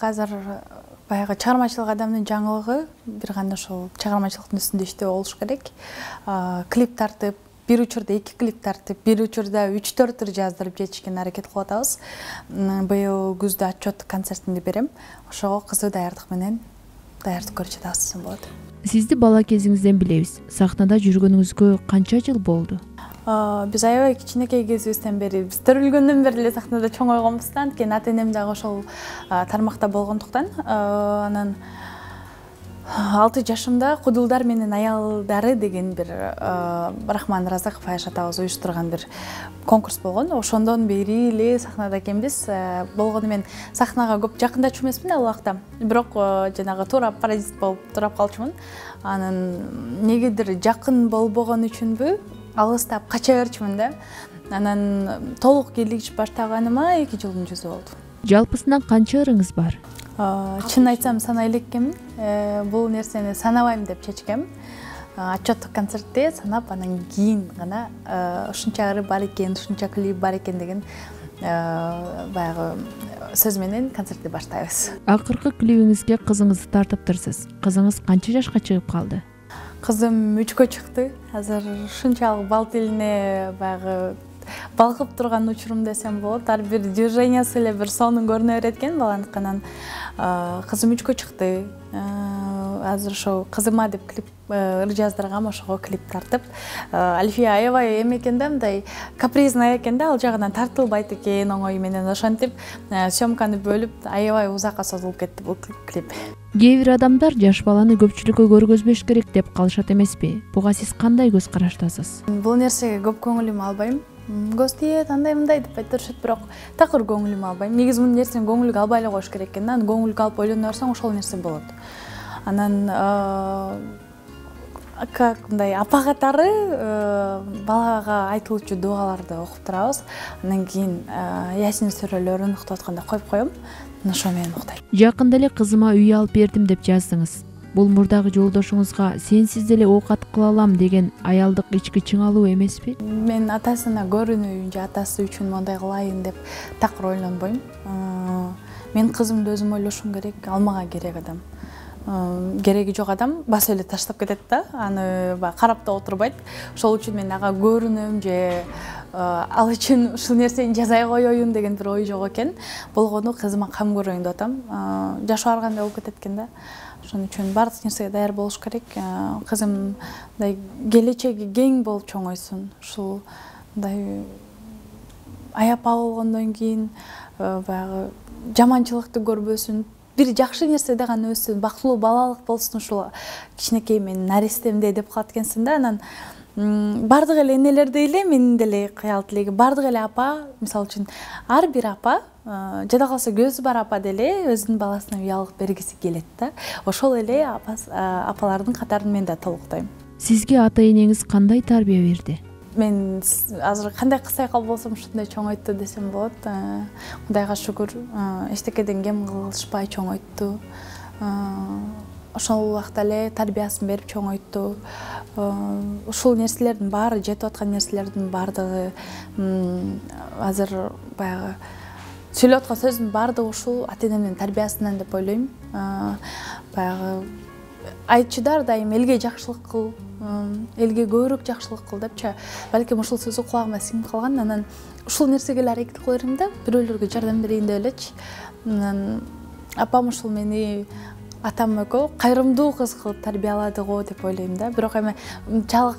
азыр баягы чыгармачылык адамдын жаңылыгы бир гана ошол чыгармачылыктын үстүндө иштөө болуш керек. Клип тартып, бир учурда 2 клип тартып, бир учурда 3-4 жаздырып жетишкен аракет кылып атабыз. Быйыл күздө отчет концертинди берем. Ошого кызуу даярдык менен даярдык көрүп жатабыз десем болот. Сизди бала кезиңизден билебиз. Сахнада жүргөнүңүзгө канча жыл болду? Биз аябай кичинекей кезибизден бери, биз төрөлгөндөн бери эле сахнада чоңойгонбуз да. Анткени ата-энем дагы ошол тармакта болгондуктан, анан 6 жашымда Кудулдар менен аялдары деген бир Рахман Разаков Айш атабыз уюштурган бир конкурс болгон. Ошондон бери эле сахнада экенбиз. Болгону мен сахнага көп жакындачу эмесмин ал убакта. Бирок жанагы туура паразит болуп турап калчумун. Анан негедир жакын болбогон үчүнбү, алыстап кача берчүмүн да. Анан толук келиш баштаганыма 2 жылдын жүзү болду. Жалпысынан канча ырыңыз бар? Чын айтсам санай элеккенмин. Бул нерсени санабайм деп чечкем. Отчеттук концертте санап, анан кийин гана ушунча ыры бар экен, ушунча клип бар экен деген баягы сөз менен концертти баштайбыз. Акыркы клибиңизге кызыңызды тартыптырсыз. Кызыңыз канча жашка чыгып калды? Кызым 3кө чыкты. Азыр ушунчалык бал тилине баягы балкып турган учурум десем болот. Ар бир движениясы эле бир сонун көрүнө берет экен баланыкынан. Кызым 3кө чыкты. Азыр ошо кызыма деп клип жаздыргам, ошого клип тартып. Альфия аябай эме экен да, мындай капризный экен да, ал жагынан тартылбайт экен оңой менен. Ошентип съемканы бөлүп аябай узакка созулуп кетти бул клип. Кээ бир адамдар жаш баланы көпчүлүккө көргөзбөш керек деп калышат эмеспи? Буга сиз кандай көз караштасыз? Бул нерсеге көп көңүлүм албайм. Көз тиет, андай мындай деп айтышат, бирок такыр көңүлүм албайм. Негизи бул нерсени көңүлгө албай эле коюш керек экен да. Көңүлгө алып ойлоно берсең, ошол нерсе болот. Анан как мындай апа катары балага айтылуучу дуаларды окуп турабыз. Андан кийин Ясин сүрөлөрүн уктап атканда коюп коем. Ошо менен уктайм. Жакында эле кызыма үй алып бердим деп жаздыңыз. Бул мурдагы жолдошуңузга сенсиз деле оокат кыла алам деген аялдык ички чыңалуу эмеспи? Мен атасына көрүнөйүн же атасы үчүн мондай кылайын деп такыр ойлонбойм. Мен кызымды өзүм ойлошум керек, ал мага керек адам. Кереги жок адам баса эле таштап кетет да, аны карап да отурбайт. Ошол үчүн мен ага көрүнөм же ал үчүн ушул нерсени жасай коеюн деген бир ой жок экен. Болгону кызыма кам көрөйүн деп атам. Жашы баргандай болуп кетет экен да. Ошон үчүн бардык нерсеге даяр болуш керек. Кызым мындай келечеги кең болуп чоңойсун. Ушул мындай аяпа болгондон кийин баягы жаманчылыкты көрбөсүн. Бир жакшы нерседе гана өссүн, бактылуу балалык болсун, ушул кичинекей менин наристемдей деп калат экенсиң да. Анан бардык эле энелердей эле менин деле кыял тилеги, бардык эле апа, мисалы үчүн ар бир апа, жада калса көзү бар апа деле өзүнүн баласына уялык бергиси келет да. Ошол эле апалардын катарын мен да толуктойм. Сизге ата-энеңиз кандай тарбия берди? Мен азыр кандай кысайкал болсом ушундай чоңойту десем болот. Кудайга шүгүр, эчтекеден кем кылышпай чоңойту. Ошол убакта эле тарбиясын берип чоңойту. Ушул нерселердин баары, жетип аткан нерселердин баардыгы азыр баягы сүйлөп аткан сөздүн баардыгы ушул ата-энемдин тарбиясынан деп ойлойм. Баягы айтчыдар дайым элге жакшылык кыл, элге көбүрөөк жакшылык кыл депчи. Балким ушул сөзү кулагыма сиңип калган. Анан ушул нерсеге эле аракет кыла берем да, бирөөлөргө жардам берейин деп элечи. Анан апам ушул мени атам экөө кайрымдуу кыз кылып тарбиялады го деп ойлойм да. Бирок эми чалык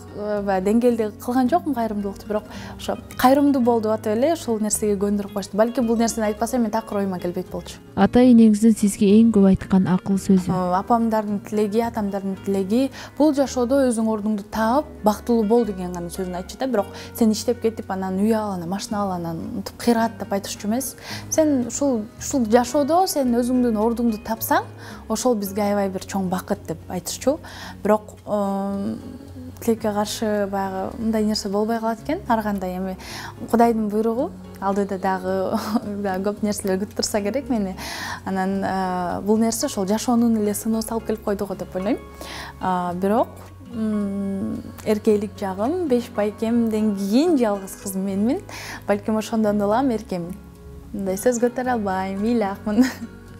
деңгээлде кылган жокмун кайрымдуулукту, бирок ошо кайрымдуу болду атып эле ушул нерсеге көндүрүп коюшту. Балким бул нерсени айтпасам мен такыр оюма келбейт болчу. Ата-энеңиздин сизге эң көп айткан акыл сөзү? Апамдардын тилеги, атамдардын тилеги бул жашоодо өзүң ордуңду таап, бактылуу бол деген гана сөзүн айтчу да. Бирок сен иштеп кетип, анан үй ал, анан машина ал, анан мынтип кыйрат деп айтышчу эмес. Сен ушул жашоодо сен өзүңдүн ордуңду тапсаң, ошол бизге аябай бир чоң бакыт деп айтышчу. Бирок тилекке каршы баягы мындай нерсе болбой калат экен. Ар кандай эми Кудайдын буйругу, алдыда дагы көп нерселер күтүп турса керек мени. Анан бул нерсе ошол жашоонун эле сыноо салып келип койду го деп ойлойм. Бирок эркелик жагым 5 байкемден кийин жалгыз кыз менмин. Балким ошондон улам эркемин. Мындай сөз көтөрө албайм, ыйлакмын.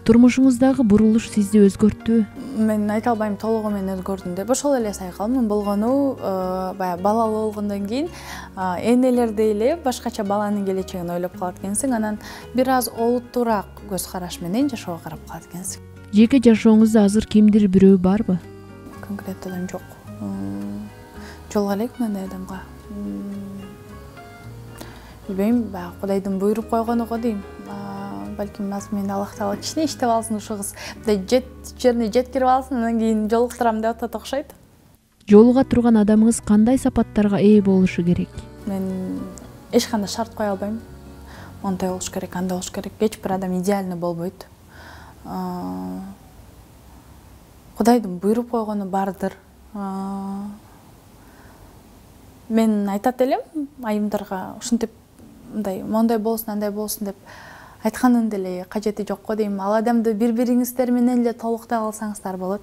Турмушуңуздагы бурулуш сизди өзгөрттүбү? Мен айта албайм толугу менен өзгөрдүм деп. Ошол эле сайкалмын. Болгону баягы балалуу болгондон кийин энелердей эле башкача баланын келечегин ойлоп калат экенсиң. Анан бир аз олуттуураак көз караш менен жашоого карап калат экенсиң. Жеке жашооңузда азыр кимдир бирөө барбы? Конкрет адам жок. Жолуга элек мындай адамга. Билбейм, баягы Кудайдын буйруп койгону го дейм. Балким мен Аллах Таала кичине иштеп алсын ушул кыз. Жерине жеткирип алсын, андан кийин жолуктурам деп атат окшойт. Жолуга турган адамыңыз кандай сапаттарга ээ болушу керек? Мен эч кандай шарт кое албайм. Мондай болуш керек, андай болуш керек. Эч бир адам идеальный болбойт. Кудайдын буйруп койгону бардыр. Мен айтат элем айымдарга ушинтип мондай болсун, андай болсун деп айтканын деле кажети жок го дейм. Ал адамды бири-бириңиздер менен эле толуктай алсаңыздар болот.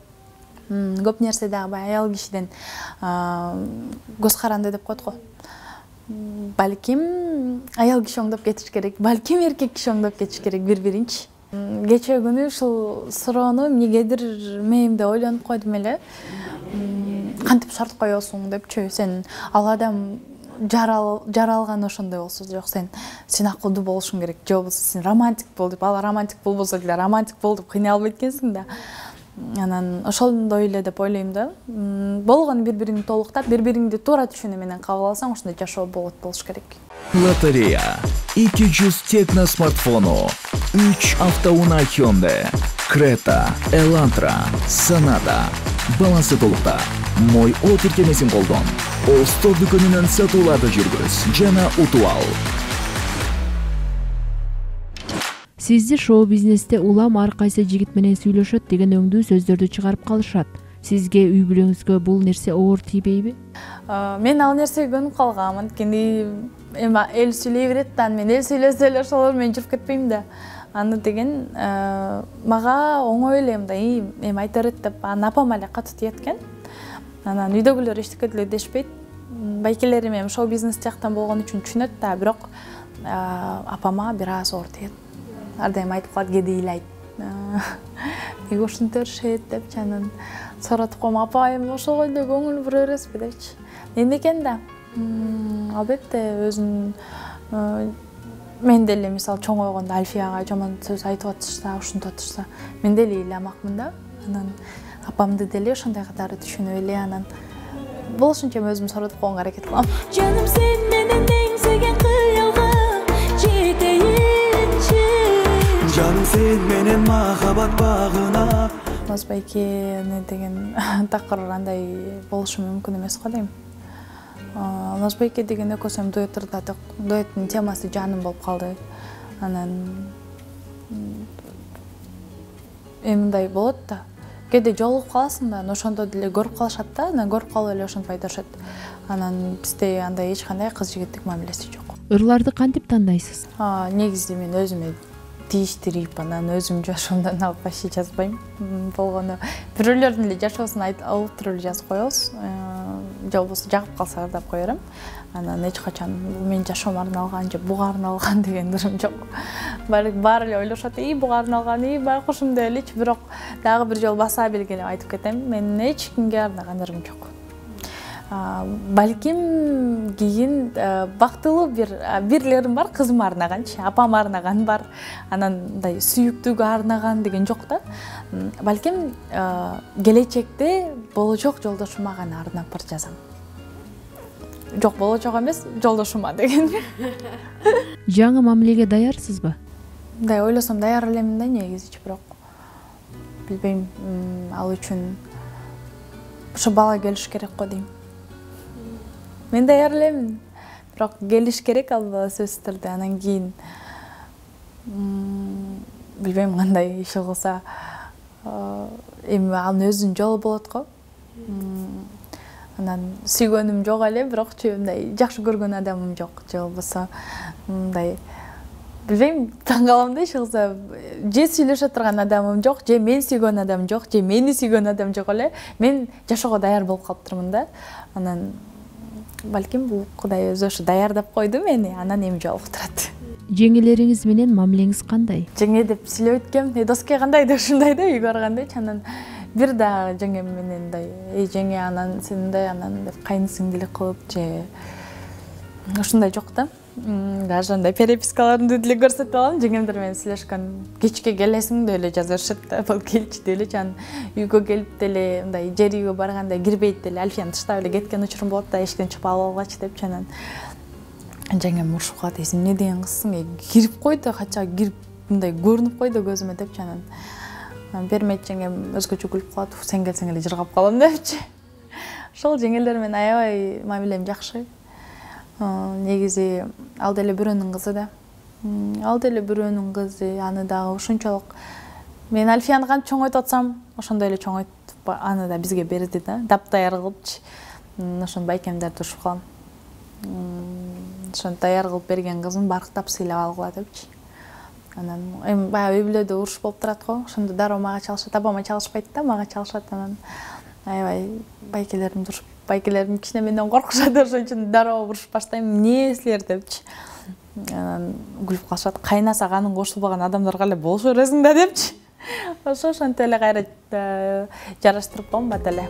Көп нерсе дагы баягы аял кишиден көз каранды деп коет го. Балким аял киши оңдоп кетиш керек, балким эркек киши оңдоп кетиш керек бири-биринчи. Кечээ күнү ушул суроону эмнегедир мээмде ойлонуп койдум эле. Кантип шарт коесуң депчи. Сен ал адам жаралган ошондой болсо, жок сен акылдуу болушуң керек, же болбосо сен романтик бол деп, ал романтик болбосо деле романтик бол деп кыйналбайт экенсиң да. Анан ошондой эле деп ойлойм да. Болгону бири-бириңди толуктап, бири-бириңди туура түшүнүү менен кабыл алсаң, ошондой жашоо болуш керек. Лотерея 200 Tekno смартфону, 3 автоунаа Hyundai, Creta, Elantra, Sonata. Балансы толукта. Мой тиркемесин колдон. All Store дүкөнүнөн сатууларды жүргүз жана утуп ал. Сизди шоу бизнесте улам ар кайсы жигит менен сүйлөшөт деген өңдүү сөздөрдү чыгарып калышат. Сизге үй бүлөңүзгө бул нерсе оор тийбейби? Мен ал нерсеге көнүп калгам. Анткени эми эл сүйлөй берет да, мен эл сүйлөсө эле ошолор мен жүрүп кетпейм да. Аны деген мага оңой эле мындай эми айта берет деп анын апам эле катуу тиет экен. Анан үйдөгүлөр эчтеке деле дешпейт. Байкелерим эми шоу бизнес жактан болгон үчүн түшүнөт да, бирок апама бир аз оор тиет. Ар дайым айтып калат, кедейлайт. Неге ушинтип беришет депчи, анан сурап койм, апа эми ошого эле көңүл бура бересизби депчи. Эмне экен да, албетте өзүнүн мен деле мисалы чоң ойгондо Альфияга жаман сөз айтып атышса, ушинтип атышса, мен деле ыйламакмын да. Анан апамды деле ошондой катары түшүнүп эле, анан болушунча өзүм сурап койгонго аракет кылам. Жаным сен менен эң сүйгөн кыялга жетейинчи. Жаным сен менен махабат багына. Назбайке деген такыр андай болушу мүмкүн эмес го дейм. Назбайке деген экөөсү дуэт ырдадык. Дуэттин темасы жаным болуп калды. Анан мындай болот да. Кээде жолугуп каласың да, ошондо деле көрүп калышат да, анан көрүп калып эле ошентип айтышат. Анан бизде андай эч кандай кыз жигиттик мамилеси жок. Ырларды кантип тандайсыз? Негизи мен өзүмө тийиштирип, анан өзүм жашоомдон алып вообще жазбайм. Болгону бирөөлөрдүн эле жашоосун олуттуруп жазып коебуз. Же болбосо жагып калса ырдап кое берем. Анан эч качан бул менин жашоомо арналган же буга арналган деген дырым жок. Баары эле ойлошот, буга арналган, байкушум деп элечи, бирок дагы бир жолу баса белгилеп айтып кетем, менин эч кимге арнаган ырым жок. Балким кийин бактылуу бирлерим бар, кызыма арнаганчы, апама арнаган бар, анан мындай сүйүктүүгө арнаган деген жок да. Балким келечекте болочок жолдошума гана арнап бир жазам. Жок, болочок эмес, жолдошума деген. Жаңы мамилеге даярсызбы? Мындай ойлосом даяр элемин да негизичи, бирок билбейм, ал үчүн ошо бала келиш керек го дейм. Мен даяр элемин, бирок келиш керек ал бала сөзсүз түрдө. Анан кийин билбейм кандай иш кылса, эми анын өзүнүн жолу болот го. Анан сүйгөнүм жок эле, бирокчу мындай жакшы көргөн адамым жок, же болбосо мындай билбейм, таң калам да иш кылса, же сүйлөшө турган адамым жок, же мен сүйгөн адам жок, же мени сүйгөн адам жок эле. Мен жашоого даяр болуп калыптырмын да. Анан балким бул Кудай өзү ошо даярдап койду мени, анан эми жолуктурат. жеңелериңиз менен мамилеңиз кандай? Жеңе деп сүйлөп өткөм, доске кандай деп ушундай да үйгө барганда анан бир дагы жеңем менен мындай жеңе анан сен мындай анан деп кайын сиңдилик кылып же ушундай жок да. Даже андай перепискаларымды деле көрсөтүп алам, жеңемдер менен сүйлөшкөн. Кечке келесиң деп эле жазып беришет да, бол келчи деле анан үйгө келип деле мындай жер үйгө барганда кирбейт деле, Альфияны таштап эле кеткен учурум болот да, эшиктен чыгып алып алгачы депчи анан жеңем урушуп калат, сен эмне деген кызсың, кирип койду, кача кирип мындай көрүнүп койду көзүмө депчи анан бермейт жеңем өзгөчө күлүп калат, сен келсең эле жыргап калам депчи. Ошол жеңелер менен аябай мамилем жакшы. Негизи ал деле бирөөнүн кызы да. Ал деле бирөөнүн кызы, аны дагы ушунчалык мен Альфияны кантип чоңойтуп атсам, ошондой эле чоңойтуп аны да бизге берди да, таптаяр кылыпчы. Ошон байкемдерди урушуп калам. Ошон даяр кылып берген кызын барктап сыйлап алгыла депчи. Анан эми баягы үй бүлөдө уруш болуп турат го, ошондо дароо мага чалышат, апама чалышпайт да, мага чалышат. Анан аябай байкелерим урушуп, байкелерим кичине менден коркушат, ошон үчүн дароо уруш баштайм, эмне силер депчи. Анан күлүп калышат, кайнаса канын кошулбаган адамдарга эле болуша бересиң да депчи. Ошентип эле кайра жараштырып коем бат эле.